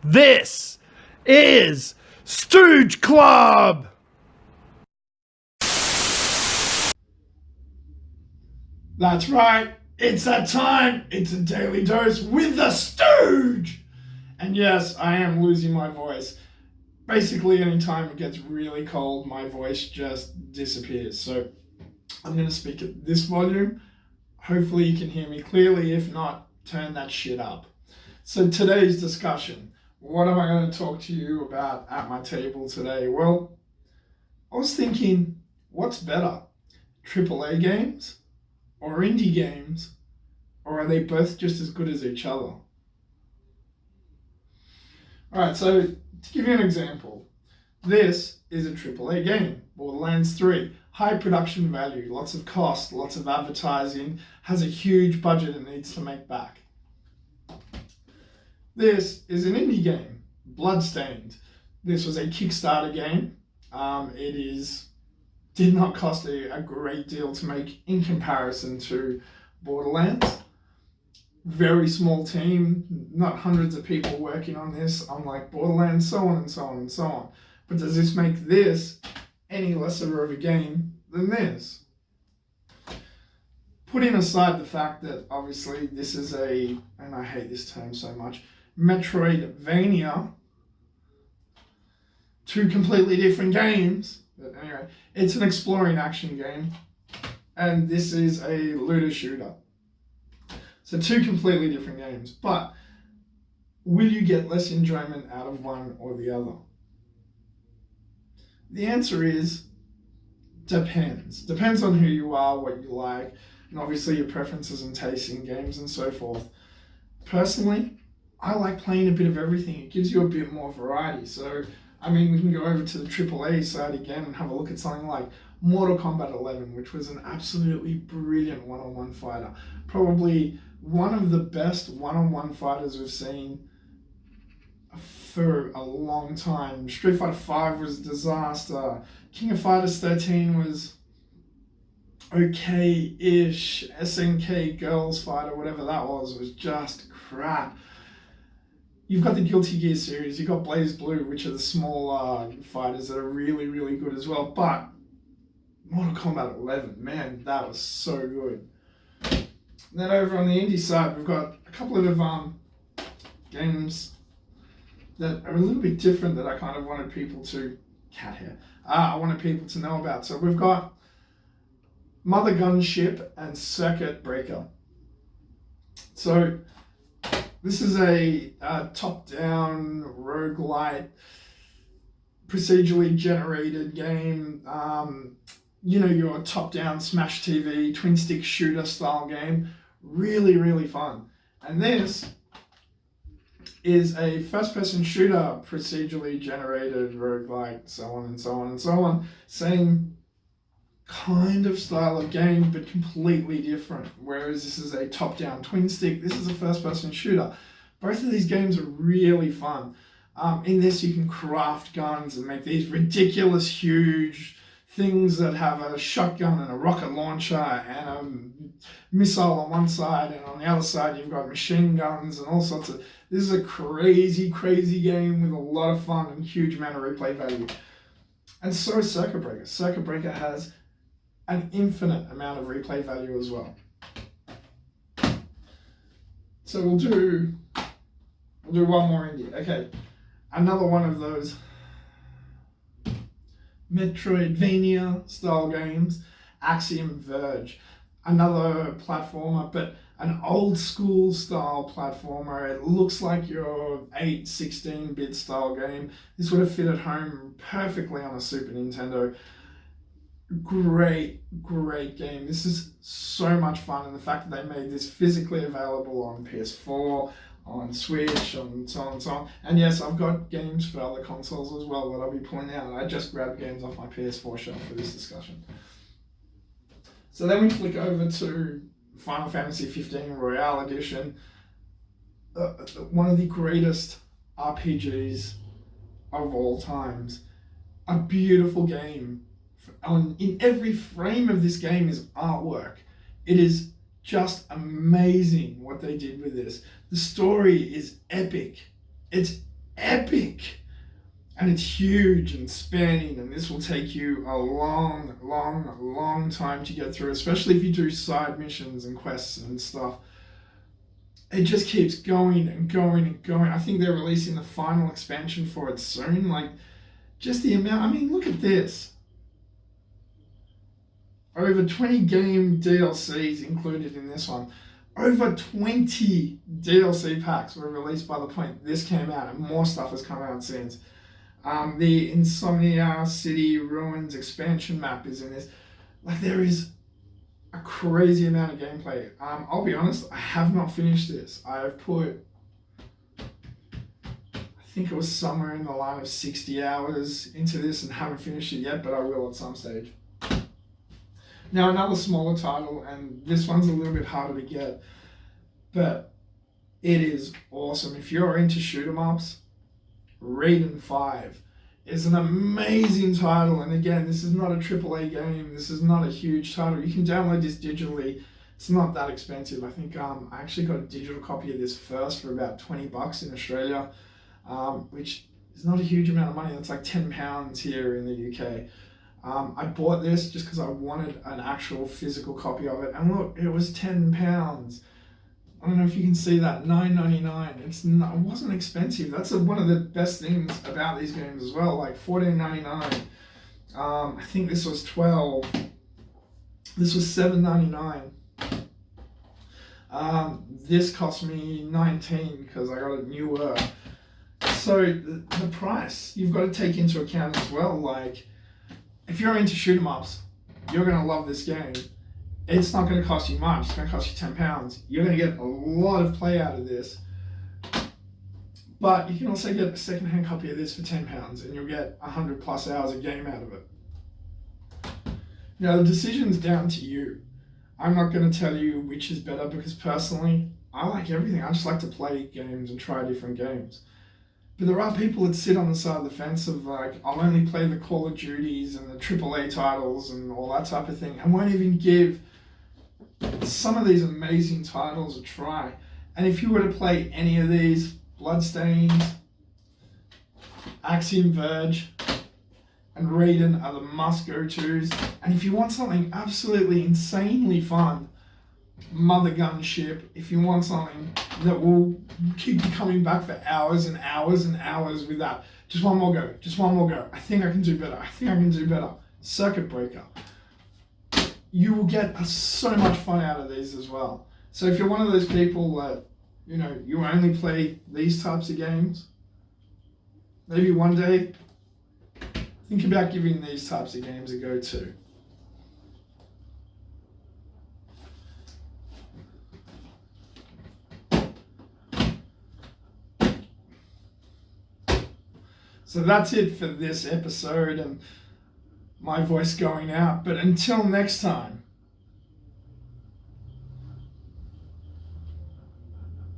This is Stooge Club! That's right, it's that time. It's a daily dose with the Stooge! And yes, I am losing my voice. Basically, anytime it gets really cold, my voice just disappears. So I'm going to speak at this volume. Hopefully you can hear me clearly. If not, turn that shit up. So today's discussion, what am I going to talk to you about at my table today? Well, I was thinking, what's better? AAA games or indie games? Or are they both just as good as each other? Alright, so to give you an example, this is a AAA game, Borderlands 3. High production value, lots of cost, lots of advertising, has a huge budget it needs to make back. This is an indie game, Bloodstained. This was a Kickstarter game. Did not cost a great deal to make in comparison to Borderlands. Very small team, not hundreds of people working on this, unlike Borderlands, so on and so on and so on. But does this make this any lesser of a game than this? Putting aside the fact that obviously this is and I hate this term so much, Metroidvania, two completely different games. But anyway, it's an exploring action game, and this is a looter shooter. So two completely different games, but will you get less enjoyment out of one or the other? The answer is depends. Depends on who you are, what you like, and obviously your preferences and tastes in games and so forth. Personally, I like playing a bit of everything. It gives you a bit more variety. So, I mean, we can go over to the AAA side again and have a look at something like Mortal Kombat 11, which was an absolutely brilliant one-on-one fighter. Probably one of the best one-on-one fighters we've seen for a long time. Street Fighter V was a disaster. King of Fighters 13 was okay-ish. SNK Girls Fighter, whatever that was just crap. You've got the Guilty Gear series, you've got Blaze Blue, which are the smaller fighters that are really, really good as well. But Mortal Kombat 11, man, that was so good. And then over on the indie side, we've got a couple of games that are a little bit different that I kind of wanted people to I wanted people to know about. So we've got Mother Gunship and Circuit Breaker. So this is a top-down roguelite, procedurally generated game. Your top-down Smash TV, twin-stick shooter style game. Really, really fun. And this is a first-person shooter, procedurally generated roguelike, so on and so on and so on. Same kind of style of game, but completely different. Whereas this is a top-down twin-stick, this is a first-person shooter. Both of these games are really fun. In this, you can craft guns and make these ridiculous, huge things that have a shotgun and a rocket launcher and a missile on one side, and on the other side you've got machine guns and all sorts of... This is a crazy, crazy game with a lot of fun and huge amount of replay value. And so is Circuit Breaker. Circuit Breaker has an infinite amount of replay value as well. So we'll do one more indie. Okay, another one of those Metroidvania style games, Axiom Verge. Another platformer, but an old school style platformer. It looks like your 16-bit style game. This would have fit at home perfectly on a Super Nintendo. Great, great game. This is so much fun, and the fact that they made this physically available on PS4, on Switch, on so on and so on. And yes, I've got games for other consoles as well that I'll be pulling out. I just grabbed games off my PS4 shelf for this discussion. So then we flick over to Final Fantasy 15 Royale Edition, one of the greatest RPGs of all times. A beautiful game. In every frame of this game is artwork. It is just amazing what they did with this. The story is epic. It's epic. And it's huge and spanning, and this will take you a long time to get through, especially if you do side missions and quests and stuff. It just keeps going and going and going. I think they're releasing the final expansion for it soon. Like, just the amount, I mean, look at this. Over 20 game DLCs included in this one. Over 20 DLC packs were released by the point this came out, and more stuff has come out since. The Insomnia City Ruins expansion map is in this. Like, there is a crazy amount of gameplay. I'll be honest, I have not finished this. I've put, I think it was somewhere in the line of 60 hours into this and haven't finished it yet, but I will at some stage. Now, another smaller title, and this one's a little bit harder to get, but it is awesome. If you're into shoot 'em ups, Rayman V is an amazing title, and again, this is not a AAA game. This is not a huge title. You can download this digitally. It's not that expensive. I think I actually got a digital copy of this first for about $20 in Australia, which is not a huge amount of money. That's like £10 here in the UK. I bought this just because I wanted an actual physical copy of it, and look, it was £10. I don't know if you can see that, $9.99. It wasn't expensive. That's one of the best things about these games as well. Like $14.99. I think this was $12. This was $7.99. This cost me $19 because I got it newer. So the price you've got to take into account as well. Like, if you're into shoot 'em ups, you're gonna love this game. It's not going to cost you much. It's going to cost you £10. You're going to get a lot of play out of this. But you can also get a second-hand copy of this for £10, and you'll get 100+ hours of game out of it. Now, the decision's down to you. I'm not going to tell you which is better, because personally, I like everything. I just like to play games and try different games. But there are people that sit on the side of the fence of like, I'll only play the Call of Duties and the AAA titles and all that type of thing, and won't even give some of these amazing titles a try. And if you were to play any of these, Bloodstained, Axiom, Verge, and Raiden are the must-go-tos. And if you want something absolutely insanely fun, Mother Gunship. If you want something that will keep you coming back for hours and hours and hours with that, just one more go, just one more go. I think I can do better. I think I can do better. Circuit Breaker. You will get so much fun out of these as well. So if you're one of those people that, you know, you only play these types of games, maybe one day, think about giving these types of games a go too. So that's it for this episode and my voice going out. But until next time,